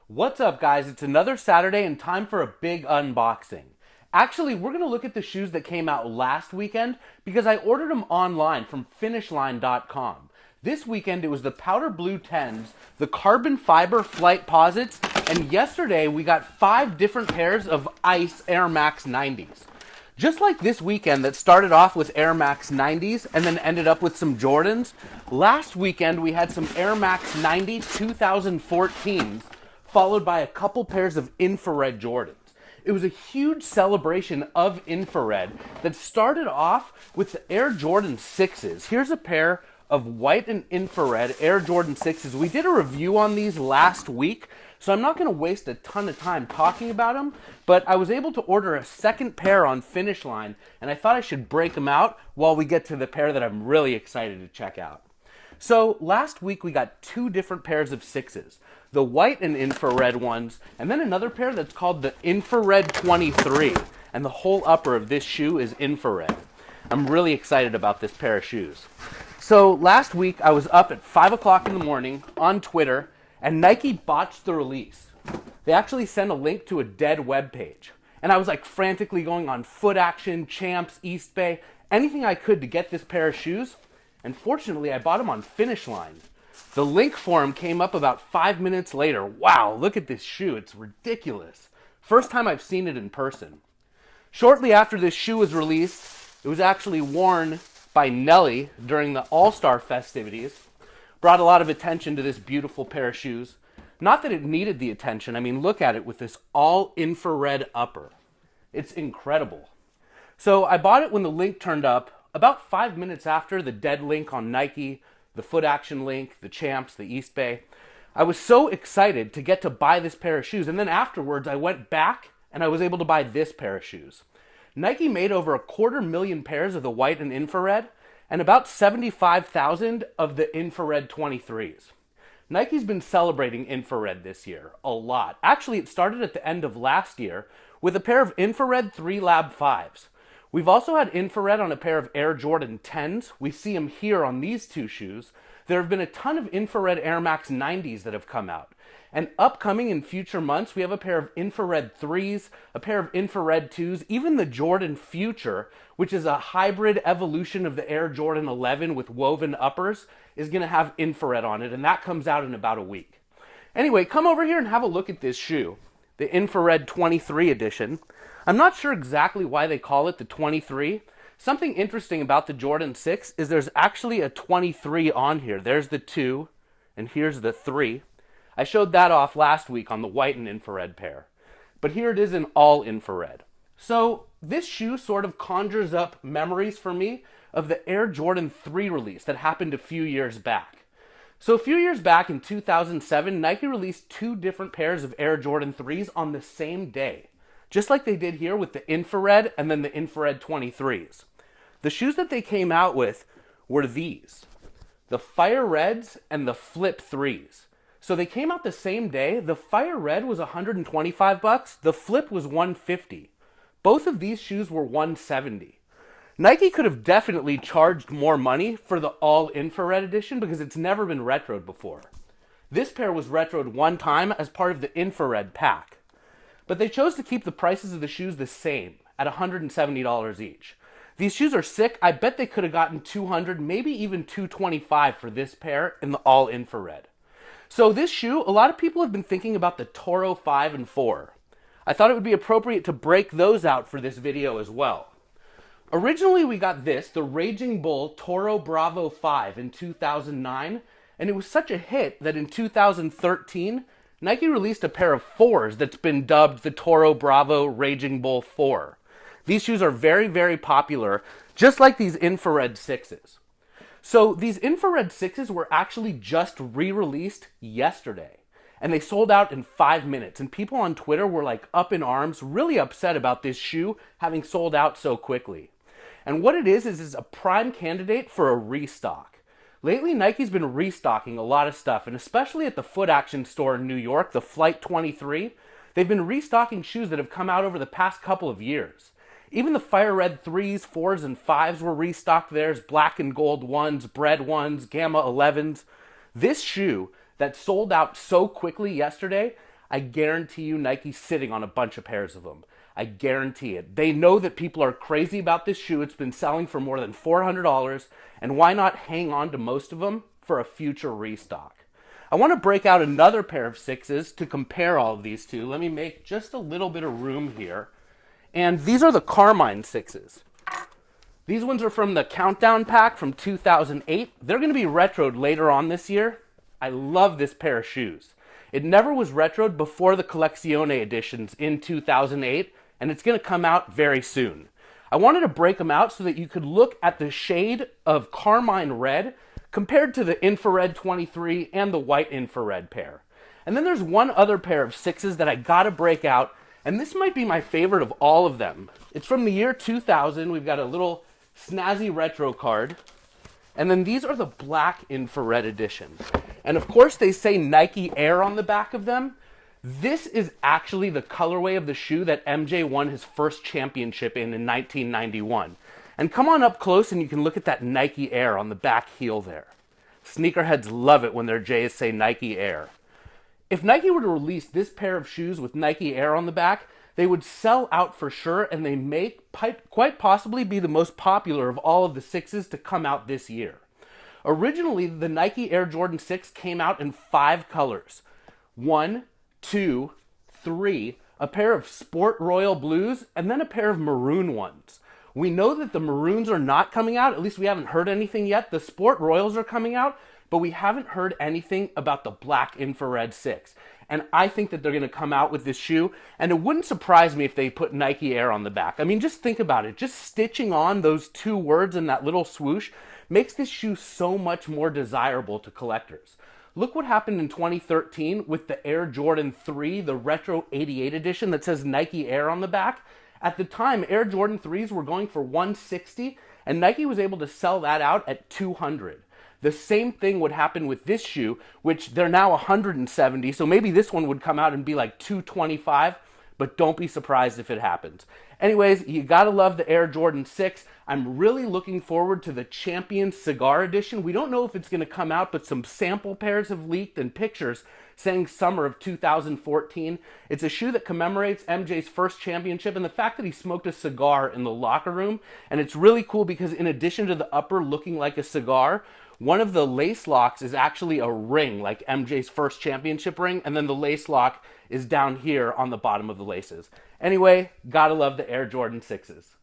What's up, guys? It's another Saturday and time for a big unboxing. Actually, we're going to look at the shoes that came out last weekend because I ordered them online from finishline.com. This weekend it was the powder blue 10s, the carbon fiber flight posits, and yesterday we got 5 different pairs of ice Air Max 90s. Just like this weekend that started off with Air Max 90s and then ended up with some Jordans, last weekend we had some Air Max 90 2014s followed by a couple pairs of infrared Jordans. It was a huge celebration of infrared that started off with the Air Jordan 6s. Here's a pair of white and infrared Air Jordan 6s. We did a review on these last week, so I'm not going to waste a ton of time talking about them, but I was able to order a second pair on Finish Line, and I thought I should break them out while we get to the pair that I'm really excited to check out. So last week we got 2 different pairs of 6s. The white and infrared ones, and then another pair that's called the Infrared 23. And the whole upper of this shoe is infrared. I'm really excited about this pair of shoes. So last week I was up at 5 o'clock in the morning on Twitter, and Nike botched the release. They actually sent a link to a dead web page. And I was like frantically going on Foot Action, Champs, Eastbay, anything I could to get this pair of shoes. And fortunately I bought them on Finish Line. The link for him came up about 5 minutes later. Wow, look at this shoe. It's ridiculous. First time I've seen it in person. Shortly after this shoe was released, it was actually worn by Nelly during the All-Star festivities. Brought a lot of attention to this beautiful pair of shoes. Not that it needed the attention. I mean, look at it with this all-infrared upper. It's incredible. So I bought it when the link turned up, about 5 minutes after the dead link on Nike, the Foot Action link, the Champs, the Eastbay. I was so excited to get to buy this pair of shoes, and then afterwards I went back and I was able to buy this pair of shoes. Nike made over 250,000 pairs of the white and infrared, and about 75,000 of the infrared 23s. Nike's been celebrating infrared this year, a lot. Actually, it started at the end of last year with a pair of infrared 3 Lab 5s. We've also had infrared on a pair of Air Jordan 10s. We see them here on these 2 shoes. There have been a ton of infrared Air Max 90s that have come out. And upcoming in future months, we have a pair of infrared 3s, a pair of infrared 2s, even the Jordan Future, which is a hybrid evolution of the Air Jordan 11 with woven uppers, is going to have infrared on it, and that comes out in about a week. Anyway, come over here and have a look at this shoe, the Infrared 23 edition. I'm not sure exactly why they call it the 23. Something interesting about the Jordan 6 is there's actually a 23 on here. There's the 2, and here's the 3. I showed that off last week on the white and infrared pair. But here it is in all infrared. So this shoe sort of conjures up memories for me of the Air Jordan 3 release that happened a few years back. So a few years back in 2007, Nike released 2 different pairs of Air Jordan 3s on the same day. Just like they did here with the infrared and then the infrared 23s. The shoes that they came out with were these, the Fire Reds and the Flip 3s. So they came out the same day. The Fire Red was $125, the Flip was $150. Both of these shoes were $170. Nike could have definitely charged more money for the all infrared edition because it's never been retroed before. This pair was retroed one time as part of the infrared pack. But they chose to keep the prices of the shoes the same, at $170 each. These shoes are sick. I bet they could have gotten $200, maybe even $225 for this pair in the all-infrared. So this shoe, a lot of people have been thinking about the Toro 5 and 4. I thought it would be appropriate to break those out for this video as well. Originally we got this, the Raging Bull Toro Bravo 5 in 2009, and it was such a hit that in 2013, Nike released a pair of 4s that's been dubbed the Toro Bravo Raging Bull 4. These shoes are very, very popular, just like these infrared 6s. So these infrared 6s were actually just re-released yesterday. And they sold out in 5 minutes. And people on Twitter were like up in arms, really upset about this shoe having sold out so quickly. And what it is a prime candidate for a restock. Lately, Nike's been restocking a lot of stuff, and especially at the Foot Action store in New York, the Flight 23, they've been restocking shoes that have come out over the past couple of years. Even the Fire Red 3s, 4s, and 5s were restocked. There's black and gold 1s, bread 1s, gamma 11s. This shoe that sold out so quickly yesterday, I guarantee you Nike's sitting on a bunch of pairs of them. I guarantee it. They know that people are crazy about this shoe. It's been selling for more than $400, and why not hang on to most of them for a future restock? I want to break out another pair of 6s to compare all of these two. Let me make just a little bit of room here. And these are the Carmine 6s. These ones are from the Countdown Pack from 2008. They're going to be retroed later on this year. I love this pair of shoes. It never was retroed before the Collezione editions in 2008, and it's going to come out very soon. I wanted to break them out so that you could look at the shade of Carmine Red compared to the Infrared 23 and the White Infrared pair. And then there's one other pair of 6s that I got to break out, and this might be my favorite of all of them. It's from the year 2000. We've got a little snazzy retro card. And then these are the Black Infrared edition. And of course they say Nike Air on the back of them. This is actually the colorway of the shoe that MJ won his first championship in 1991. And come on up close and you can look at that Nike Air on the back heel there. Sneakerheads love it when their J's say Nike Air. If Nike were to release this pair of shoes with Nike Air on the back, they would sell out for sure, and they may quite possibly be the most popular of all of the 6s to come out this year. Originally, the Nike Air Jordan 6 came out in 5 colors. 1, 2, 3, a pair of Sport Royal Blues, and then a pair of maroon ones. We know that the maroons are not coming out, at least we haven't heard anything yet. The Sport Royals are coming out, but we haven't heard anything about the Black Infrared 6. And I think that they're going to come out with this shoe, and it wouldn't surprise me if they put Nike Air on the back. I mean, just think about it. Just stitching on those 2 words in that little swoosh makes this shoe so much more desirable to collectors. Look what happened in 2013 with the Air Jordan 3, the Retro 88 edition that says Nike Air on the back. At the time, Air Jordan 3s were going for $160, and Nike was able to sell that out at $200. The same thing would happen with this shoe, which they're now $170, so maybe this one would come out and be like $225, but don't be surprised if it happens. Anyways, you gotta love the Air Jordan 6. I'm really looking forward to the Champion Cigar Edition. We don't know if it's gonna come out, but some sample pairs have leaked and pictures saying summer of 2014. It's a shoe that commemorates MJ's first championship and the fact that he smoked a cigar in the locker room. And it's really cool because in addition to the upper looking like a cigar, one of the lace locks is actually a ring, like MJ's first championship ring, and then the lace lock is down here on the bottom of the laces. Anyway, gotta love the Air Jordan 6s.